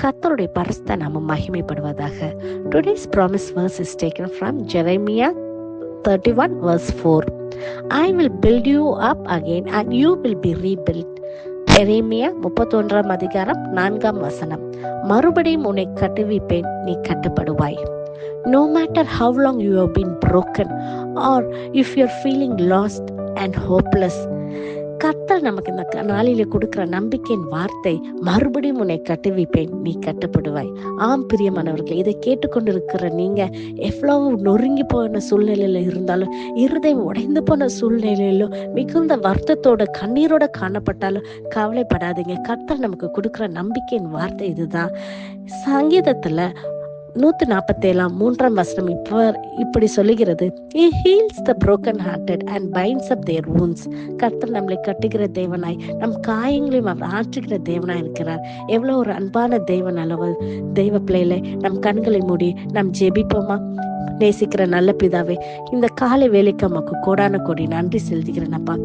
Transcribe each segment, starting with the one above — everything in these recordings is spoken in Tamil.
கர்த்தருடைய பரிசுத்த நாமம் மகிமைப்படுவதாக. Today's promise verse is taken from Jeremiah 31 verse 4. I will build you up again and you will be rebuilt. எரேமியா 31 அதிகாரம் 4 வசனம். மறுபடியும் உன்னை கட்டுவிப்பேன், நீ கட்டப்படுவாய். No matter how long you have been broken or if you are feeling lost and hopeless, கர்த்தர் நமக்கு இந்த நாளிலே கொடுக்கிற நம்பிக்கையின் வார்த்தை, மறுபடியும் உன்னை கட்டுவிப்பேன், நீ கட்டப்படுவாய். ஆம் பிரியமானவர்களே, இதை கேட்டுக்கொண்டிருக்கிற நீங்க எவ்வளவு நொறுங்கி போன சூழ்நிலையில இருந்தாலும், இருதயம் உடைந்து போன சூழ்நிலையிலும், மிகுந்த வருத்தத்தோட கண்ணீரோட காணப்பட்டாலும் கவலைப்படாதீங்க. கர்த்தர் நமக்கு கொடுக்கிற நம்பிக்கையின் வார்த்தை இதுதான். சங்கீதத்துல 147 வசனம் இப்படி சொல்லுகிறது, He heals the broken hearted and binds up their wounds. கர்த்தர் நம்மளை கட்டுகிற தேவனாய், நம் காயங்களையும் அவர் ஆற்றுகிற தேவனாய் இருக்கிறார். எவ்வளவு ஒரு அன்பான தேவன் அளவு. தெய்வ பிள்ளைகளை நம் கண்களை மூடி நம் ஜெபிப்போமா? நேசிக்கிற நல்ல பிதாவே, இந்த காலை வேலைக்கு நமக்கு கோடான கோடி நன்றி செலுத்துகிறேன் அப்பா.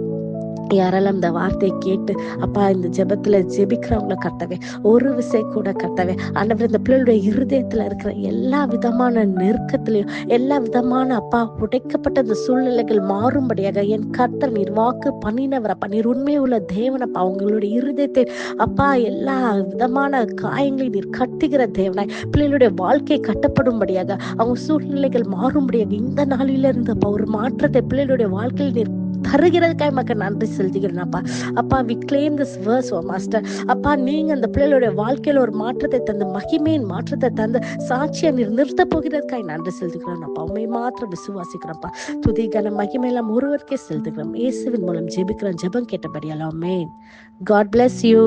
யாரெல்லாம் இந்த வார்த்தையை கேட்டு அப்பா இந்த ஜெபத்துல ஜெபிக்கிறவங்கள கர்த்தாவே, ஒரு விசை கூட கர்த்தாவே ஆண்டவர், இந்த பிள்ளைகளுடைய இருதயத்துல இருக்கிற எல்லா விதமான நெருக்கத்திலையும், எல்லா விதமான அப்பா உடைக்கப்பட்ட இந்த சூழ்நிலைகள் மாறும்படியாக என் கர்த்தர் நீர் வாக்கு பண்ணினவர் அப்பா, நீர் உண்மை உள்ள தேவனப்பா. அவங்களுடைய இருதயத்தை அப்பா எல்லா விதமான காயங்களை நீர் கட்டுகிற தேவனாய், பிள்ளைகளுடைய வாழ்க்கை கட்டப்படும்படியாக, அவங்க சூழ்நிலைகள் மாறும்படியாக இந்த நாளில இருந்து அப்பா ஒரு மாற்றத்தை பிள்ளைகளுடைய வாழ்க்கையில் நீர் தருகிறதுக்காக மக்கள் நன்றி செலுத்துகிறேன் அப்பா. அப்பா, we claim this verse, oh master. அப்பா, நீங்க அந்த பிள்ளைகளுடைய வாழ்க்கையில ஒரு மாற்றத்தை தந்து, மகிமையின் மாற்றத்தை தந்து சாட்சியா நிறுத்த போகிறதுக்காக நன்றி செலுத்துகிறேன் அப்பா. உண்மை மாத்திரம் விசுவாசிக்கிறோம்ப்பா. துதி கன மகிமை எல்லாம் ஒருவருக்கே செலுத்துகிறோம். இயேசுவின் மூலம் ஜெபிக்கிறோம், ஜெபம் கேட்டபடியால் ஆமென். God bless you.